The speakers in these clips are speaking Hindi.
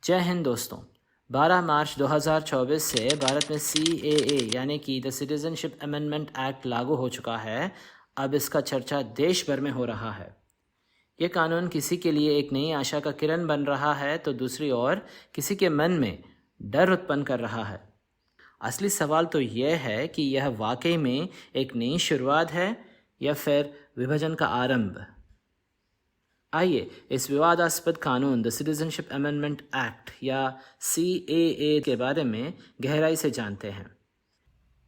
जय हिंद दोस्तों। 12 मार्च 2024 से भारत में CAA यानी कि द सिटीजनशिप अमेंडमेंट एक्ट लागू हो चुका है। अब इसका चर्चा देश भर में हो रहा है। ये कानून किसी के लिए एक नई आशा का किरण बन रहा है तो दूसरी ओर किसी के मन में डर उत्पन्न कर रहा है। असली सवाल तो यह है कि यह वाकई में एक नई शुरुआत है या फिर विभाजन का आरंभ। आइए इस विवादास्पद कानून द सिटीजनशिप अमेंडमेंट एक्ट या CAA के बारे में गहराई से जानते हैं।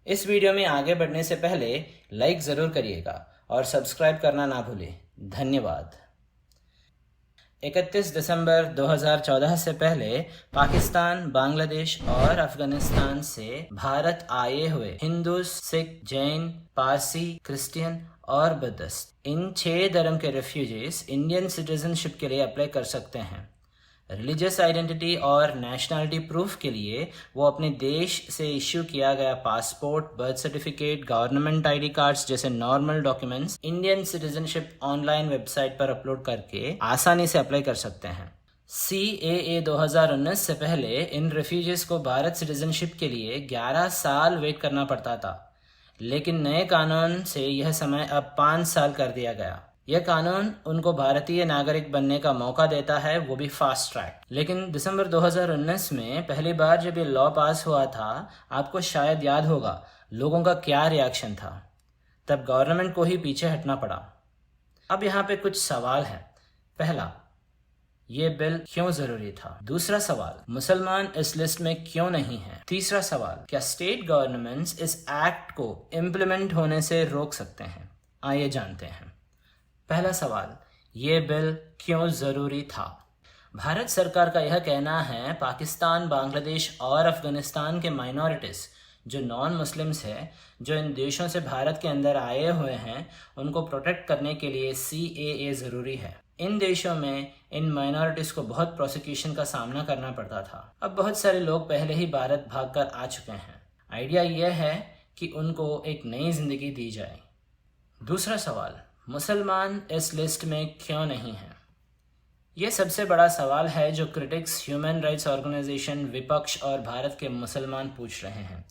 इस वीडियो में आगे बढ़ने से पहले लाइक ज़रूर करिएगा और सब्सक्राइब करना ना भूलें। धन्यवाद। 31 दिसंबर 2014 से पहले पाकिस्तान, बांग्लादेश और अफगानिस्तान से भारत आए हुए हिंदू, सिख, जैन, पारसी, क्रिश्चियन और बुद्धिस्ट इन 6 धर्म के रेफ्यूजीज इंडियन सिटीजनशिप के लिए अप्लाई कर सकते हैं। रिलीजियस आइडेंटिटी और नेशनलिटी प्रूफ के लिए वो अपने देश से इश्यू किया गया passport, birth certificate, government ID cards जैसे normal documents Indian citizenship online website पर अपलोड करके आसानी से अप्लाई कर सकते हैं। CAA 2019 से पहले इन रेफ्यूजीज को भारत सिटीजनशिप के लिए 11 साल वेट करना पड़ता था, लेकिन नए कानून से यह समय अब 5 साल कर दिया गया। यह कानून उनको भारतीय नागरिक बनने का मौका देता है, वो भी फास्ट ट्रैक। लेकिन दिसंबर 2019 में पहली बार जब ये लॉ पास हुआ था, आपको शायद याद होगा लोगों का क्या रिएक्शन था। तब गवर्नमेंट को ही पीछे हटना पड़ा। अब यहाँ पे कुछ सवाल हैं। पहला, ये बिल क्यों जरूरी था? दूसरा सवाल, मुसलमान इस लिस्ट में क्यों नहीं है? तीसरा सवाल, क्या स्टेट गवर्नमेंट्स इस एक्ट को इम्प्लीमेंट होने से रोक सकते हैं? आइए जानते हैं। पहला सवाल, ये बिल क्यों जरूरी था? भारत सरकार का यह कहना है पाकिस्तान, बांग्लादेश और अफगानिस्तान के माइनॉरिटीज जो नॉन मुस्लिम्स हैं, जो इन देशों से भारत के अंदर आए हुए हैं, उनको प्रोटेक्ट करने के लिए CAA ज़रूरी है। इन देशों में इन माइनॉरिटीज़ को बहुत प्रोसिक्यूशन का सामना करना पड़ता था। अब बहुत सारे लोग पहले ही भारत भागकर आ चुके हैं। आइडिया यह है कि उनको एक नई ज़िंदगी दी जाए। दूसरा सवाल, मुसलमान इस लिस्ट में क्यों नहीं है? यह सबसे बड़ा सवाल है जो क्रिटिक्स, ह्यूमन राइट्स ऑर्गेनाइजेशन, विपक्ष और भारत के मुसलमान पूछ रहे हैं।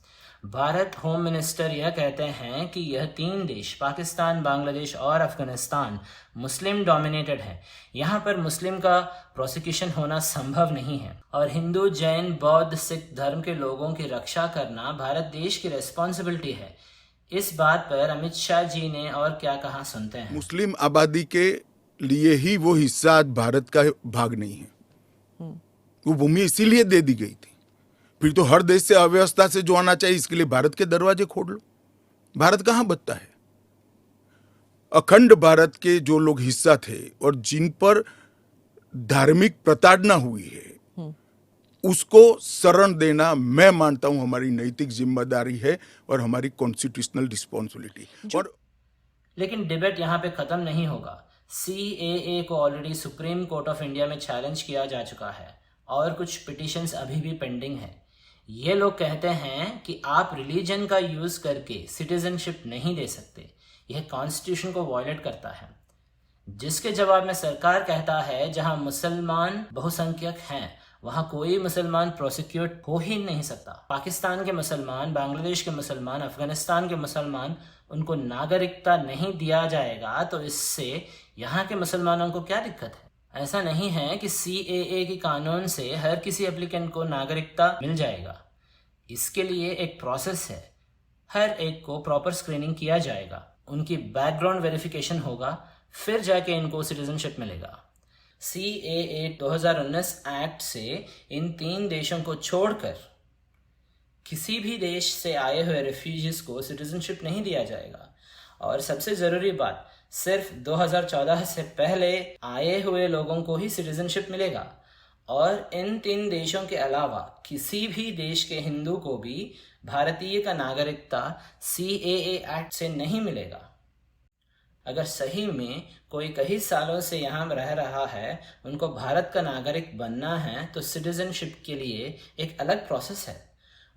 भारत होम मिनिस्टर यह कहते हैं कि यह 3 देश पाकिस्तान, बांग्लादेश और अफगानिस्तान मुस्लिम डोमिनेटेड है। यहाँ पर मुस्लिम का प्रोसिक्यूशन होना संभव नहीं है और हिंदू, जैन, बौद्ध, सिख धर्म के लोगों की रक्षा करना भारत देश की रेस्पॉन्सिबिलिटी है। इस बात पर अमित शाह जी ने और क्या कहा, सुनते हैं। मुस्लिम आबादी के लिए ही वो हिस्सा आज भारत का भाग नहीं है। वो भूमि इसीलिए दे दी गई थी। फिर तो हर देश से अव्यवस्था से जो आना चाहिए, इसके लिए भारत के दरवाजे खोल लो। भारत कहां बचता है? अखंड भारत के जो लोग हिस्सा थे और जिन पर धार्मिक प्रताड़ना हुई है, उसको शरण देना मैं मानता हूं हमारी नैतिक जिम्मेदारी है और हमारी कॉन्स्टिट्यूशनल रिस्पॉन्सिबिलिटी। और लेकिन डिबेट यहाँ पे खत्म नहीं होगा। CAA को already supreme court of India में चैलेंज किया जा चुका है और कुछ पिटिशंस अभी भी पेंडिंग है। ये लोग कहते हैं कि आप रिलीजन का यूज करके सिटीजनशिप नहीं दे सकते, यह कॉन्स्टिट्यूशन को वायलेट करता है। जिसके जवाब में सरकार कहता है जहां मुसलमान बहुसंख्यक हैं वहां कोई मुसलमान प्रोसिक्यूट हो ही नहीं सकता। पाकिस्तान के मुसलमान, बांग्लादेश के मुसलमान, अफगानिस्तान के मुसलमान, उनको नागरिकता नहीं दिया जाएगा तो इससे यहाँ के मुसलमानों को क्या दिक्कत है? ऐसा नहीं है कि CAA के कानून से हर किसी एप्लीकेंट को नागरिकता मिल जाएगा। इसके लिए एक प्रोसेस है। हर एक को प्रॉपर स्क्रीनिंग किया जाएगा, उनकी बैकग्राउंड वेरिफिकेशन होगा, फिर जाके इनको सिटीजनशिप मिलेगा। CAA 2019 एक्ट से इन 3 देशों को छोड़कर किसी भी देश से आए हुए रेफ्यूजीज को सिटीजनशिप नहीं दिया जाएगा। और सबसे ज़रूरी बात, सिर्फ 2014 से पहले आए हुए लोगों को ही सिटीजनशिप मिलेगा और इन 3 देशों के अलावा किसी भी देश के हिंदू को भी भारतीय का नागरिकता CAA एक्ट से नहीं मिलेगा। अगर सही में कोई कई सालों से यहाँ रह रहा है, उनको भारत का नागरिक बनना है, तो सिटीजनशिप के लिए एक अलग प्रोसेस है,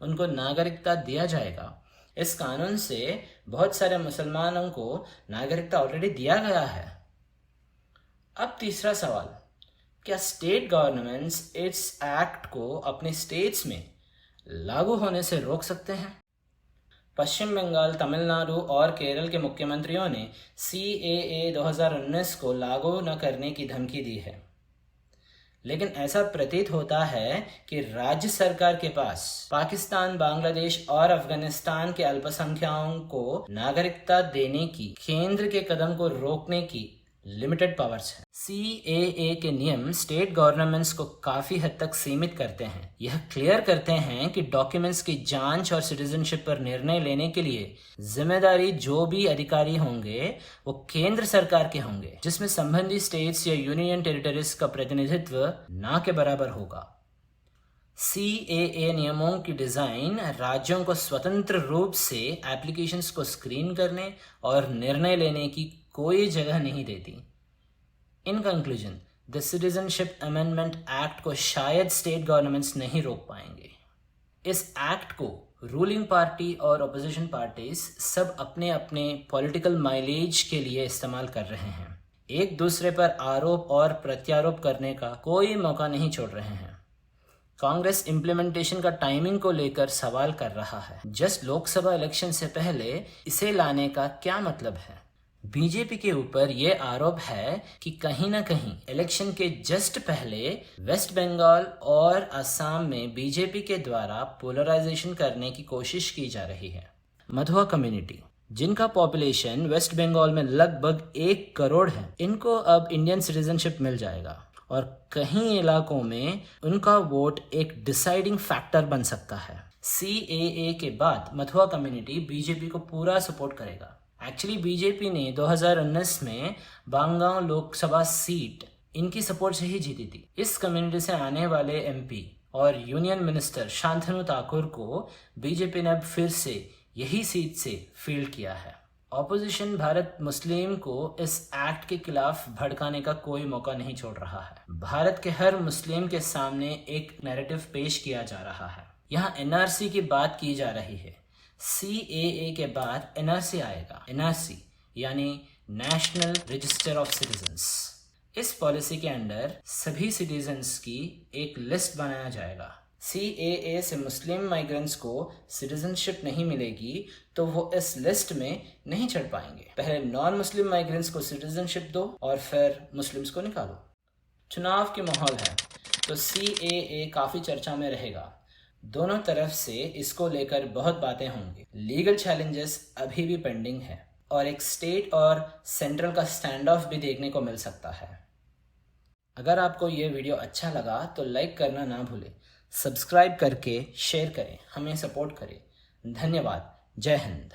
उनको नागरिकता दिया जाएगा। इस कानून से बहुत सारे मुसलमानों को नागरिकता ऑलरेडी दिया गया है। अब तीसरा सवाल, क्या स्टेट गवर्नमेंट्स इस एक्ट को अपने स्टेट्स में लागू होने से रोक सकते हैं? पश्चिम बंगाल, तमिलनाडु और केरल के मुख्यमंत्रियों ने CAA 2019 को लागू न करने की धमकी दी है, लेकिन ऐसा प्रतीत होता है कि राज्य सरकार के पास पाकिस्तान, बांग्लादेश और अफगानिस्तान के अल्पसंख्यकों को नागरिकता देने की केंद्र के कदम को रोकने की लिमिटेड पावर्स है। CAA के नियम स्टेट गवर्नमेंट्स को काफी हद तक सीमित करते हैं। यह क्लियर करते हैं कि डॉक्यूमेंट्स की जांच और सिटीजनशिप पर निर्णय लेने के लिए जिम्मेदारी जो भी अधिकारी होंगे वो केंद्र सरकार के होंगे, जिसमें संबंधित स्टेट्स या यूनियन टेरिटरीज का प्रतिनिधित्व ना के बराबर होगा। CAA नियमों की डिजाइन राज्यों को स्वतंत्र रूप से एप्लीकेशंस को स्क्रीन करने और निर्णय लेने की कोई जगह नहीं देती। In conclusion, the citizenship amendment act को शायद स्टेट गवर्नमेंट्स नहीं रोक पाएंगे। इस एक्ट को रूलिंग पार्टी और अपोजिशन पार्टीज सब अपने अपने पॉलिटिकल माइलेज के लिए इस्तेमाल कर रहे हैं। एक दूसरे पर आरोप और प्रत्यारोप करने का कोई मौका नहीं छोड़ रहे हैं। कांग्रेस इम्प्लीमेंटेशन का टाइमिंग को लेकर सवाल कर रहा है। जस्ट लोकसभा इलेक्शन से पहले इसे लाने का क्या मतलब है? बीजेपी के ऊपर यह आरोप है कि कहीं ना कहीं इलेक्शन के जस्ट पहले वेस्ट बंगाल और असम में बीजेपी के द्वारा पोलराइजेशन करने की कोशिश की जा रही है। मधुआ कम्युनिटी, जिनका पॉपुलेशन वेस्ट बंगाल में लगभग 1 करोड़ है, इनको अब इंडियन सिटीजनशिप मिल जाएगा और कहीं इलाकों में उनका वोट एक डिसाइडिंग फैक्टर बन सकता है। CAA के बाद मधुआ कम्युनिटी बीजेपी को पूरा सपोर्ट करेगा। एक्चुअली बीजेपी ने 2019 में बांगांव लोकसभा सीट इनकी सपोर्ट से ही जीती थी। इस कम्युनिटी से आने वाले MP और यूनियन मिनिस्टर शांतनु ठाकुर को बीजेपी ने अब फिर से यही सीट से फील्ड किया है। ऑपोजिशन भारत मुस्लिम को इस एक्ट के खिलाफ भड़काने का कोई मौका नहीं छोड़ रहा है। भारत के हर मुस्लिम के सामने एक नैरेटिव पेश किया जा रहा है। यहाँ NRC की बात की जा रही है। CAA के बाद NRC आएगा। NRC यानी नेशनल रजिस्टर ऑफ सिटीजन्स। इस पॉलिसी के अंडर सभी सिटीजन्स की एक लिस्ट बनाया जाएगा। CAA से मुस्लिम माइग्रेंट्स को सिटीजनशिप नहीं मिलेगी तो वो इस लिस्ट में नहीं चढ़ पाएंगे। पहले नॉन मुस्लिम माइग्रेंट्स को सिटीजनशिप दो और फिर मुस्लिम्स को निकालो। चुनाव की माहौल है तो CAA काफ़ी चर्चा में रहेगा। दोनों तरफ से इसको लेकर बहुत बातें होंगी। लीगल चैलेंजेस अभी भी पेंडिंग है और एक स्टेट और सेंट्रल का स्टैंड ऑफ भी देखने को मिल सकता है। अगर आपको ये वीडियो अच्छा लगा तो लाइक करना ना भूलें, सब्सक्राइब करके शेयर करें, हमें सपोर्ट करें। धन्यवाद। जय हिंद।